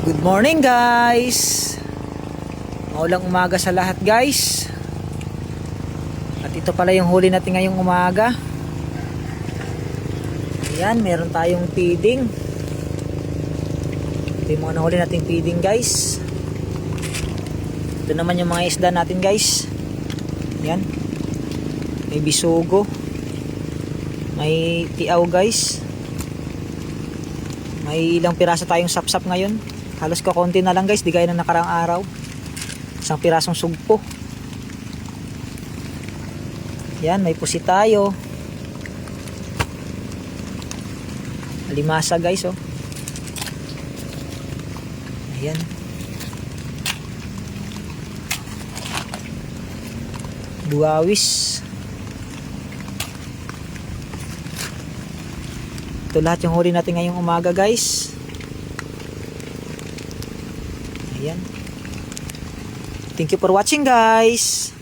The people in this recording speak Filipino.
Good morning guys. Maulang umaga sa lahat guys. At ito pala yung huli natin ngayong umaga. Ayan, meron tayong feeding. Ito yung mga nahuli nating feeding guys. Ito naman yung mga isda natin guys. Ayan. May bisugo. May tiaw guys. May ilang piraso tayong sapsap ngayon. Halos kakonti na lang guys, di gaya ng nakaraang araw. Isang pirasong sugpo. Yan, may pusi tayo. Alimasa guys, oh. Ayan. Buwawis. Ito lahat yung huli natin ngayong umaga guys. Ayan. Thank you for watching guys.